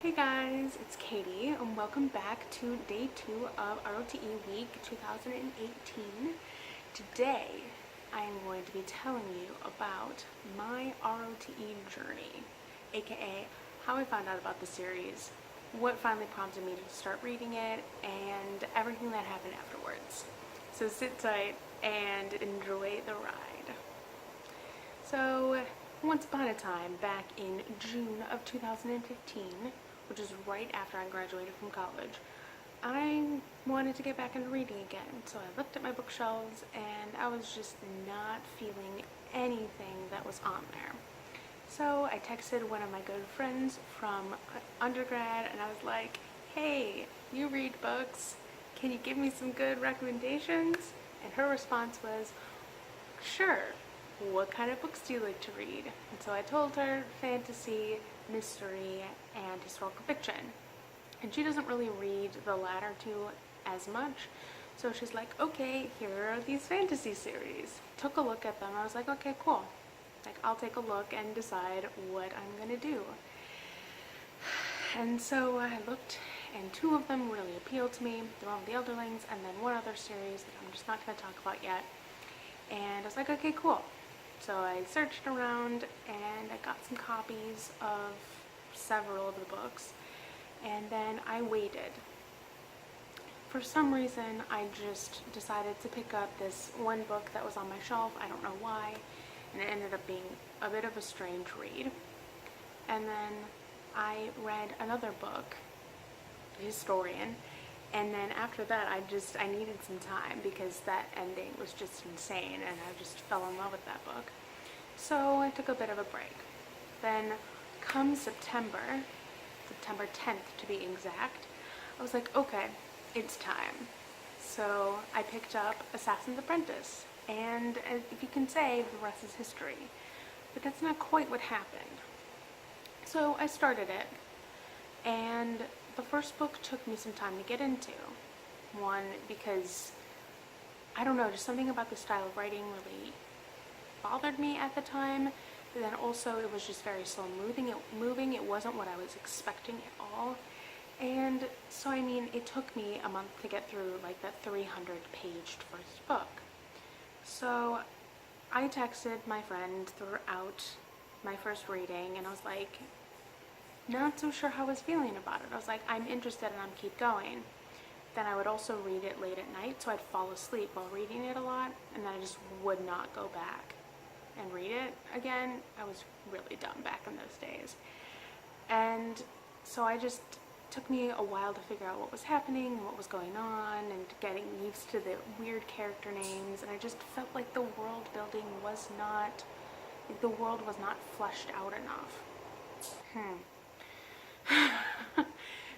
Hey guys, it's Katie and welcome back to day 2 of RotE week 2018. Today I am going to be telling you about my RotE journey, aka how I found out about the series, what finally prompted me to start reading it, and everything that happened afterwards. So sit tight and enjoy the ride. So once upon a time, back in June of 2015, which is right after I graduated from college, I wanted to get back into reading again. So I looked at my bookshelves and I was just not feeling anything that was on there. So I texted one of my good friends from undergrad and I was like, hey, you read books, can you give me some good recommendations? And her response was, sure. What kind of books do you like to read? And so I told her fantasy, mystery, and historical fiction. And she doesn't really read the latter two as much. So she's like, okay, here are these fantasy series. Took a look at them. I was like, okay, cool. Like, I'll take a look and decide what I'm gonna do. And so I looked, and two of them really appealed to me. The one with the Elderlings, and then one other series that I'm just not gonna talk about yet. And I was like, okay, cool. So I searched around and I got some copies of several of the books, and then I waited. For some reason, I just decided to pick up this one book that was on my shelf. I don't know why, and it ended up being a bit of a strange read. And then I read another book, The Historian, and then after that I needed some time because that ending was just insane and I just fell in love with that book. So I took a bit of a break. Then come September 10th to be exact, I was like, okay, it's time. So I picked up Assassin's Apprentice, and if you can say, the rest is history. But that's not quite what happened. So I started it, and the first book took me some time to get into. One, because, I don't know, just something about the style of writing really bothered me at the time. But then also it was just very slow moving. It wasn't what I was expecting at all. And so, I mean, it took me a month to get through like that 300-page first book. So I texted my friend throughout my first reading and I was like, not so sure how I was feeling about it. I was like, I'm interested and I'd keep going. Then I would also read it late at night, so I'd fall asleep while reading it a lot, and then I just would not go back and read it again. I was really dumb back in those days. And so took me a while to figure out what was happening and what was going on and getting used to the weird character names, and I just felt like the world building was not fleshed out enough.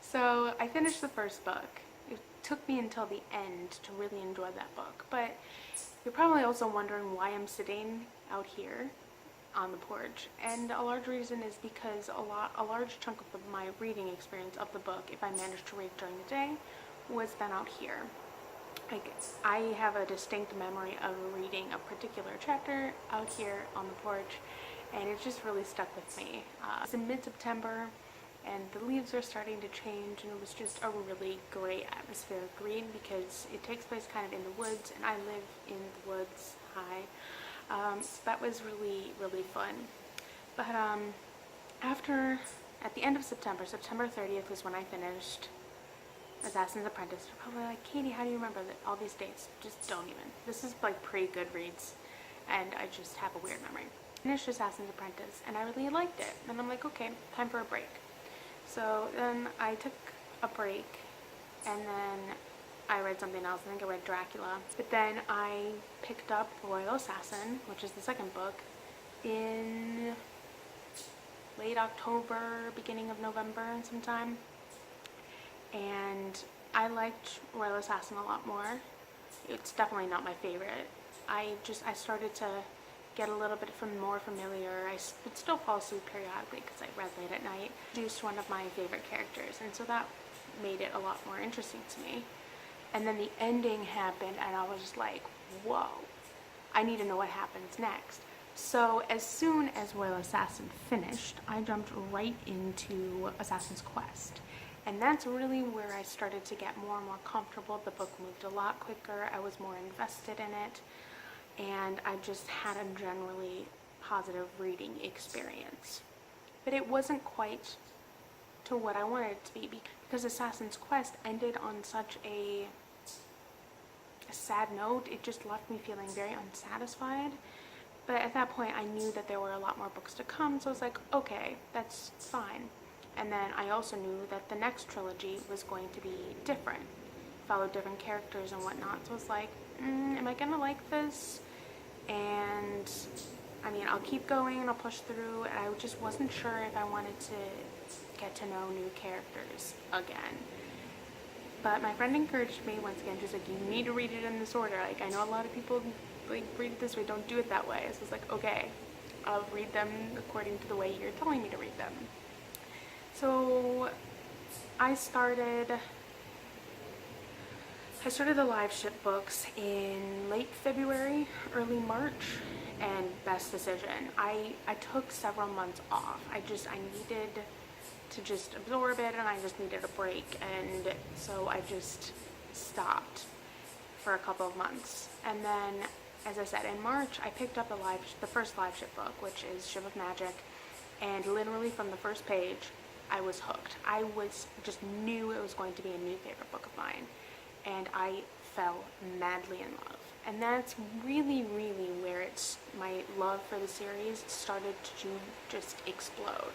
So I finished the first book. It took me until the end to really enjoy that book, but you're probably also wondering why I'm sitting out here on the porch, and a large reason is because a large chunk of my reading experience of the book, if I managed to read during the day, was spent out here. Like, I have a distinct memory of reading a particular chapter out here on the porch, and it just really stuck with me. It's in mid-September, and the leaves are starting to change, and it was just a really great atmospheric read because it takes place kind of in the woods, and I live in the woods. So that was really, really fun. But at the end of September 30th was when I finished Assassin's Apprentice. You're probably like, Katie, how do you remember all these dates? Just don't even. This is like pre-Goodreads, and I just have a weird memory. Finished Assassin's Apprentice, and I really liked it. And I'm like, okay, time for a break. So then I took a break, and then I read something else. I think I read Dracula. But then I picked up Royal Assassin, which is the second book, in late October, beginning of November sometime. And I liked Royal Assassin a lot more. It's definitely not my favorite. I started to get a little bit more familiar. I would still fall asleep periodically because I read late at night. Introduced one of my favorite characters, and so that made it a lot more interesting to me. And then the ending happened, and I was just like, whoa, I need to know what happens next. So as soon as Royal Assassin finished, I jumped right into Assassin's Quest. And that's really where I started to get more and more comfortable. The book moved a lot quicker. I was more invested in it. And I just had a generally positive reading experience. But it wasn't quite to what I wanted it to be, because Assassin's Quest ended on such a sad note. It just left me feeling very unsatisfied. But at that point, I knew that there were a lot more books to come, so I was like, okay, that's fine. And then I also knew that the next trilogy was going to be different, follow different characters and whatnot. So I was like, am I gonna like this? And I mean, I'll keep going and I'll push through, and I just wasn't sure if I wanted to get to know new characters again. But my friend encouraged me once again. She's like, you need to read it in this order. Like, I know a lot of people like read it this way, don't do it that way. So I was like, okay, I'll read them according to the way you're telling me to read them. So I started the live ship books in late February, early March, and best decision. I took several months off. I needed to just absorb it, and I just needed a break, and so I just stopped for a couple of months. And then, as I said, in March I picked up the first live ship book, which is Ship of Magic, and literally from the first page I was hooked. I just knew it was going to be a new favorite book of mine, and I fell madly in love. And that's really, really where my love for the series started to just explode.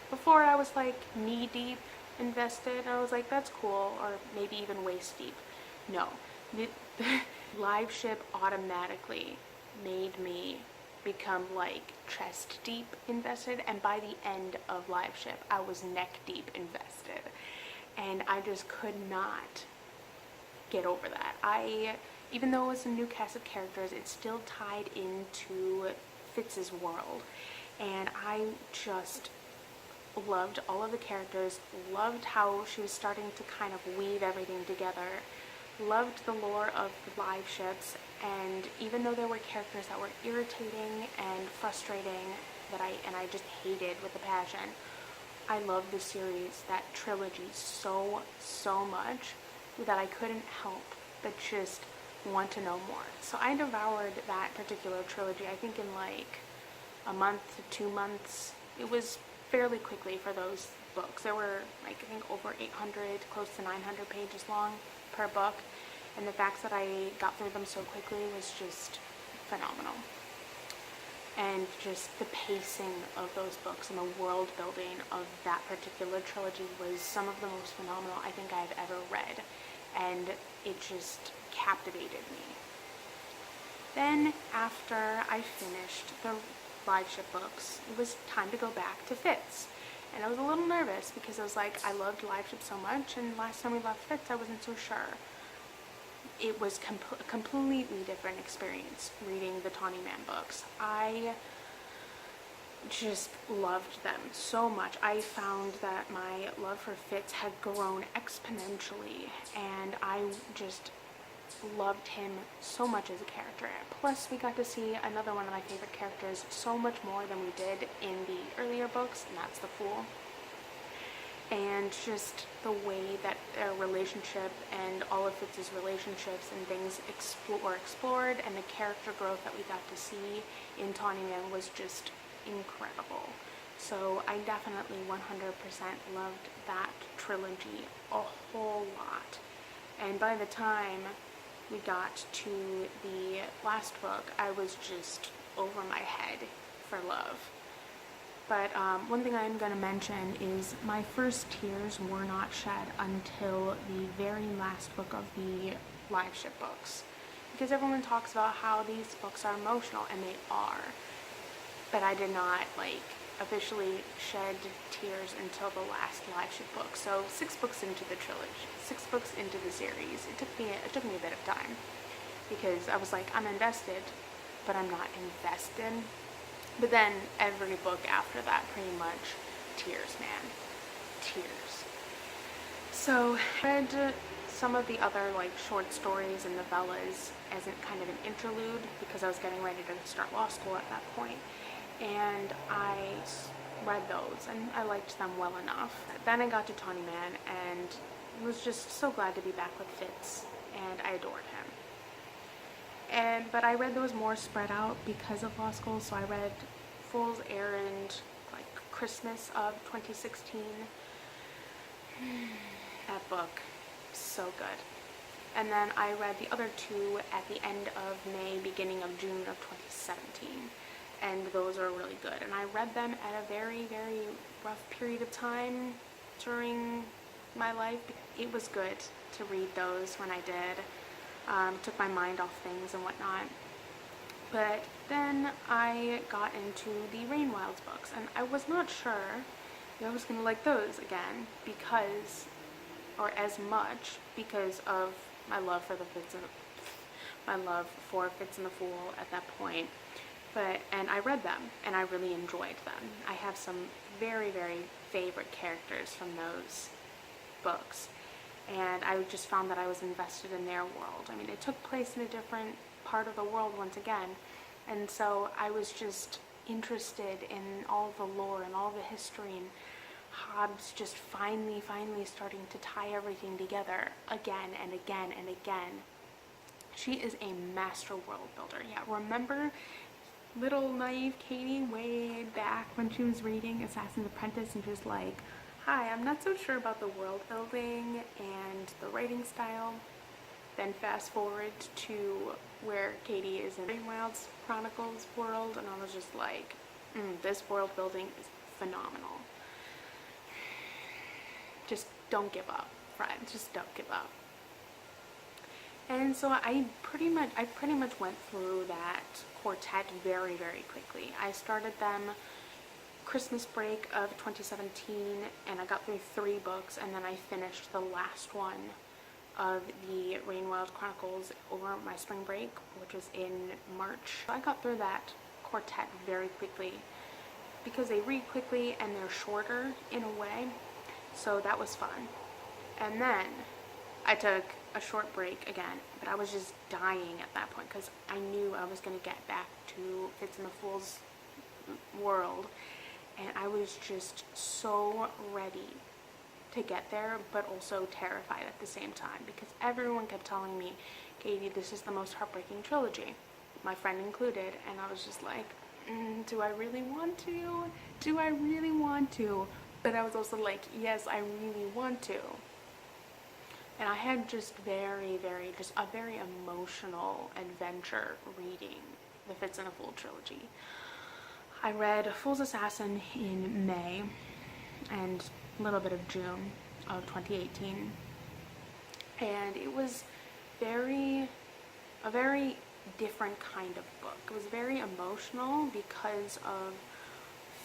Before, I was like knee-deep invested, and I was like, that's cool, or maybe even waist-deep. No, the live ship automatically made me become like chest-deep invested, and by the end of live ship, I was neck-deep invested. And I just could not get over that. Even though it was a new cast of characters, it still tied into Fitz's world, and I just loved all of the characters, loved how she was starting to kind of weave everything together, loved the lore of the live ships, and even though there were characters that were irritating and frustrating that I just hated with a passion, I loved the series, that trilogy so much that I couldn't help but just want to know more. So I devoured that particular trilogy, I think in like a month to 2 months. It was fairly quickly for those books. There were like, I think, over 800, close to 900 pages long per book, and the fact that I got through them so quickly was just phenomenal. And just the pacing of those books and the world building of that particular trilogy was some of the most phenomenal I think I've ever read, and it just captivated me. Then after I finished the live ship books, it was time to go back to Fitz. And I was a little nervous because I was like, I loved live ship so much, and last time we left Fitz I wasn't so sure. It was a completely different experience reading the Tawny Man books. I just loved them so much. I found that my love for Fitz had grown exponentially, and I just loved him so much as a character. Plus, we got to see another one of my favorite characters so much more than we did in the earlier books, and that's the Fool. And just the way that their relationship and all of Fitz's relationships and things were explored, and the character growth that we got to see in Tawny Man was just incredible. So I definitely 100% loved that trilogy a whole lot. And by the time we got to the last book, I was just over my head for love. But one thing I'm going to mention is my first tears were not shed until the very last book of the live ship books. Because everyone talks about how these books are emotional, and they are. But I did not officially shed tears until the last live ship book. So 6 books into the trilogy, 6 books into the series. It took me a bit of time, because I was like, I'm invested, but I'm not invested. But then every book after that, pretty much, tears, man. Tears. So I read some of the other like short stories and novellas as kind of an interlude, because I was getting ready to start law school at that point, and I read those and I liked them well enough. Then I got to Tawny Man and was just so glad to be back with Fitz, and I adored him. But I read those more spread out because of law school, so I read Fool's Errand, like Christmas of 2016. That book, so good. And then I read the other two at the end of May, beginning of June of 2017. And those are really good. And I read them at a very, very rough period of time during my life. It was good to read those when I did. Took my mind off things and whatnot. But then I got into the Rain Wilds books, and I was not sure I was going to like those again because, or as much, because of my love for Fitz and the Fool at that point. And I read them, and I really enjoyed them. I have some very, very favorite characters from those books, and I just found that I was invested in their world. I mean, it took place in a different part of the world once again, and so I was just interested in all the lore and all the history, and Hobbs just finally starting to tie everything together again and again and again. She is a master world builder. Yeah, remember little naive Katie way back when she was reading Assassin's Apprentice and just like, hi, I'm not so sure about the world building and the writing style. Then fast forward to where Katie is in Rain Wilds Chronicles world, and I was just like, this world building is phenomenal. Just don't give up, friends. Just don't give up. And so I pretty much went through that quartet very, very quickly. I started them Christmas break of 2017, and I got through 3 books, and then I finished the last one of the Rain Wild Chronicles over my spring break, which was in March. I got through that quartet very quickly because they read quickly and they're shorter in a way, so that was fun. And then I took a short break again, but I was just dying at that point because I knew I was going to get back to Fitz and the Fool's world, and I was just so ready to get there, but also terrified at the same time because everyone kept telling me, Katie, this is the most heartbreaking trilogy, my friend included, and I was just like, do I really want to? Do I really want to? But I was also like, yes, I really want to. And I had just a very emotional adventure reading the Fitz and the Fool trilogy. I read Fool's Assassin in May and a little bit of June of 2018. And it was a very different kind of book. It was very emotional because of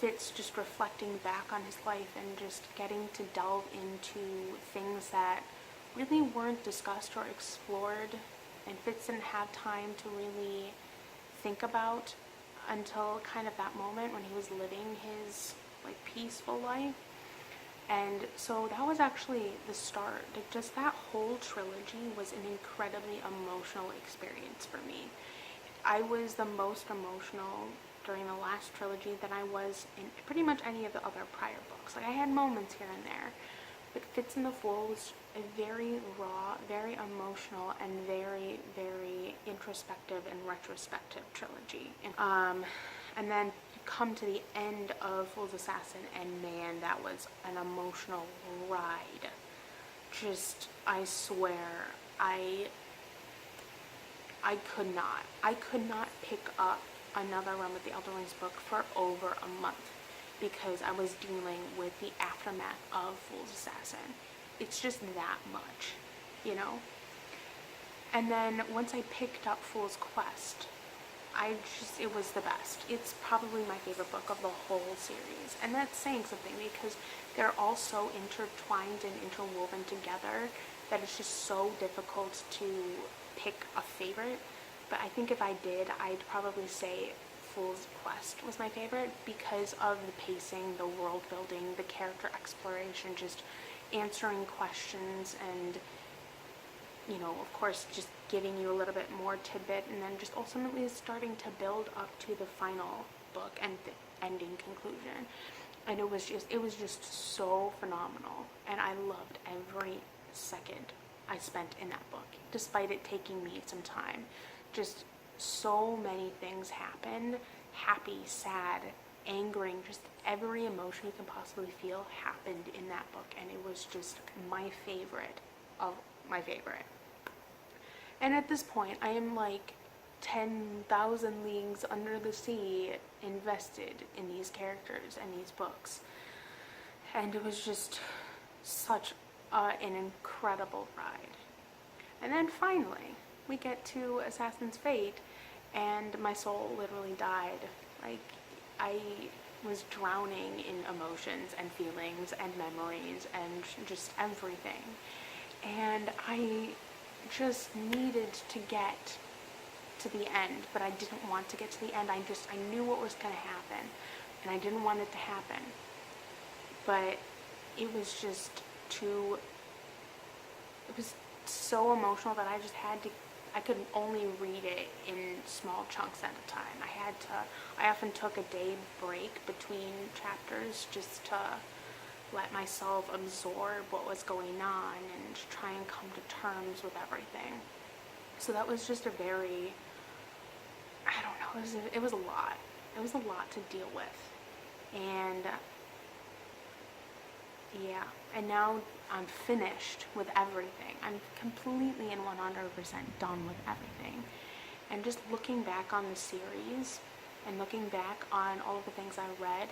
Fitz just reflecting back on his life and just getting to delve into things that really weren't discussed or explored, and Fitz didn't have time to really think about until kind of that moment when he was living his like peaceful life. And so that was actually the start. Like, just that whole trilogy was an incredibly emotional experience for me. I was the most emotional during the last trilogy than I was in pretty much any of the other prior books. Like, I had moments here and there, but Fitz and the Fool was a very raw, very emotional, and very, very introspective and retrospective trilogy. And then you come to the end of Fool's Assassin, and man, that was an emotional ride. Just, I swear, I could not pick up another Run with the Elderlings book for over a month because I was dealing with the aftermath of Fool's Assassin. It's just that much, you know? And then once I picked up Fool's Quest, it was the best. It's probably my favorite book of the whole series. And that's saying something because they're all so intertwined and interwoven together that it's just so difficult to pick a favorite. But I think if I did, I'd probably say Fool's Quest was my favorite because of the pacing, the world building, the character exploration, just answering questions and you know, of course, just giving you a little bit more tidbit, and then just ultimately starting to build up to the final book and the ending conclusion. And it was just so phenomenal, and I loved every second I spent in that book, despite it taking me some time. Just so many things happened, happy, sad, angering, just every emotion you can possibly feel happened in that book, and it was just my favorite of my favorite. And at this point, I am like 10,000 leagues under the sea invested in these characters and these books. And it was just such an incredible ride. And then finally, we get to Assassin's Fate, and my soul literally died. Like, I was drowning in emotions and feelings and memories and just everything. And I just needed to get to the end, but I didn't want to get to the end. I knew what was going to happen, and I didn't want it to happen. But it was just it was so emotional that I could only read it in small chunks at a time. I often took a day break between chapters just to let myself absorb what was going on and try and come to terms with everything. So that was just a very, I don't know, it was a lot. It was a lot to deal with. And yeah, and now I'm finished with everything. I'm completely and 100% done with everything. And just looking back on the series and looking back on all of the things I read,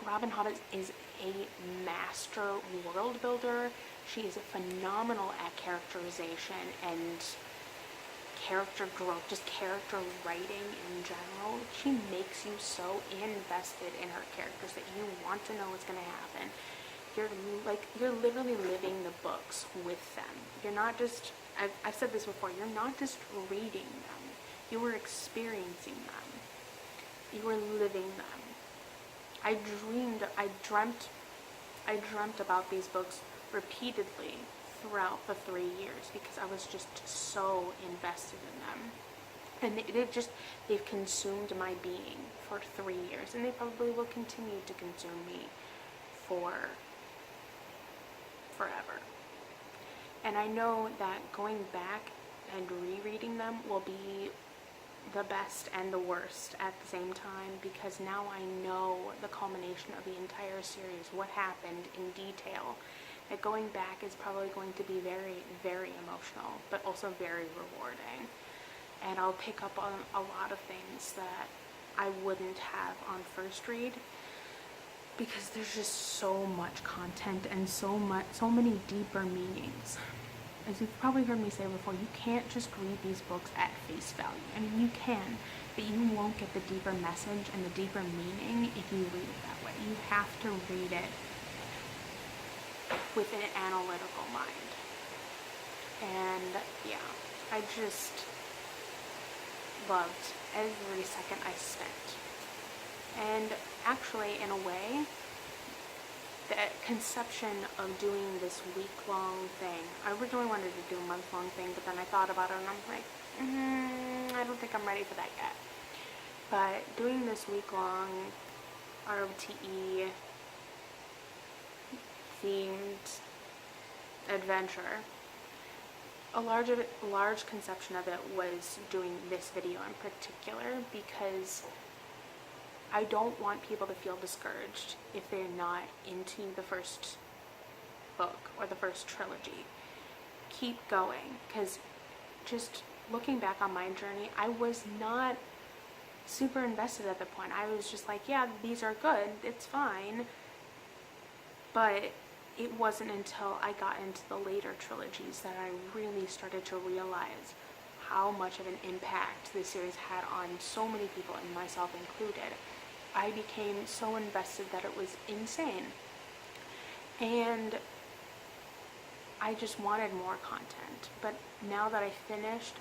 Robin Hobb is a master world builder. She is phenomenal at characterization and character growth, just character writing in general. She makes you so invested in her characters that you want to know what's going to happen. You're literally living the books with them. You're not just, I've said this before, you're not just reading them. You are experiencing them. You are living them. I dreamt about these books repeatedly throughout the 3 years because I was just so invested in them. And they've consumed my being for 3 years, and they probably will continue to consume me for forever. And I know that going back and rereading them will be the best and the worst at the same time, because now I know the culmination of the entire series, what happened in detail. And going back is probably going to be very, very emotional, but also very rewarding. And I'll pick up on a lot of things that I wouldn't have on first read, because there's just so much content and so many deeper meanings. As you've probably heard me say before, you can't just read these books at face value. I mean, you can, but you won't get the deeper message and the deeper meaning if you read it that way. You have to read it with an analytical mind. And yeah, I just loved every second I spent. And actually, in a way, the conception of doing this week-long thing, I originally wanted to do a month-long thing, but then I thought about it and I'm like, I don't think I'm ready for that yet. But doing this week-long RotE themed adventure, a large conception of it was doing this video in particular, because I don't want people to feel discouraged if they're not into the first book or the first trilogy. Keep going, because just looking back on my journey, I was not super invested at the point. I was just like, yeah, these are good, it's fine. But it wasn't until I got into the later trilogies that I really started to realize how much of an impact this series had on so many people, and myself included. I became so invested that it was insane. And I just wanted more content. But now that I finished,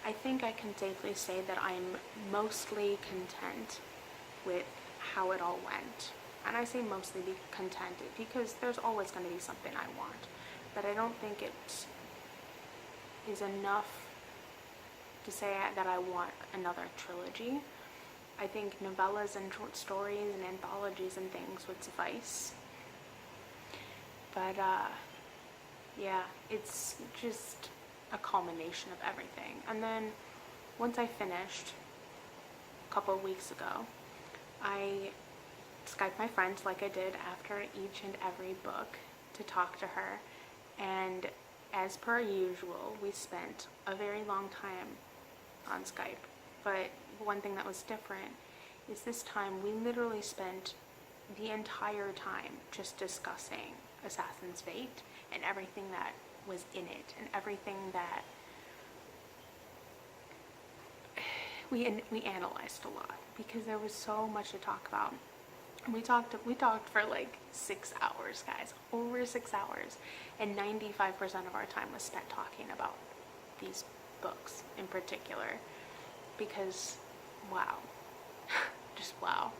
I think I can safely say that I'm mostly content with how it all went. And I say mostly content because there's always going to be something I want. But I don't think it's is enough to say that I want another trilogy. I think novellas and short stories and anthologies and things would suffice. But yeah, it's just a culmination of everything. And then once I finished a couple of weeks ago, I Skyped my friend like I did after each and every book to talk to her, and as per usual, we spent a very long time on Skype. But one thing that was different is this time we literally spent the entire time just discussing Assassin's Fate and everything that was in it and everything that we analyzed a lot, because there was so much to talk about. We talked for like 6 hours, guys, over 6 hours, and 95% of our time was spent talking about these books in particular, because wow, just wow.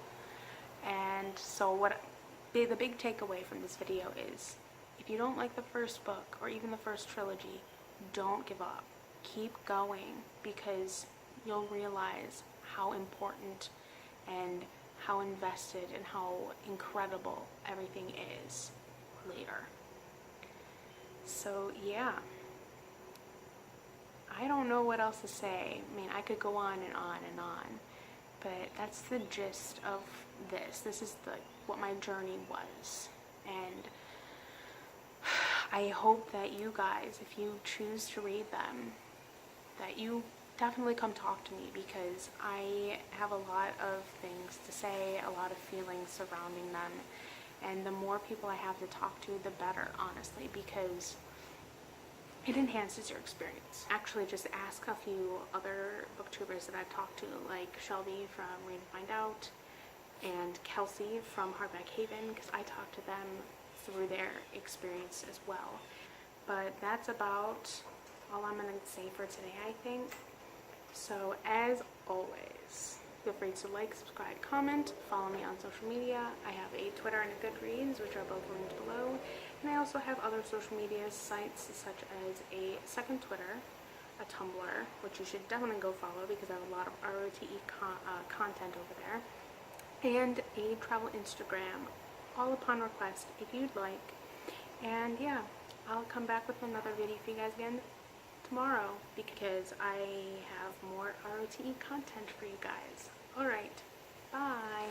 And so the big takeaway from this video is, if you don't like the first book or even the first trilogy, don't give up. Keep going, because you'll realize how important and how invested and how incredible everything is later. So yeah, I don't know what else to say. I mean, I could go on and on and on, but that's the gist of this. This is what my journey was, and I hope that you guys, if you choose to read them, that you definitely come talk to me, because I have a lot of things to say, a lot of feelings surrounding them, and the more people I have to talk to, the better, honestly, because it enhances your experience. Actually, just ask a few other booktubers that I've talked to, like Shelby from Read and Find Out and Kelsey from Hardback Haven, because I talked to them through their experience as well. But that's about all I'm going to say for today, I think. So as always, feel free to like, subscribe, comment, follow me on social media. I have a Twitter and a Goodreads, which are both linked below. And I also have other social media sites, such as a second Twitter, a Tumblr, which you should definitely go follow, because I have a lot of ROTE content over there, and a travel Instagram, all upon request if you'd like. And yeah, I'll come back with another video for you guys again tomorrow, because I have more ROTE content for you guys. Alright, bye!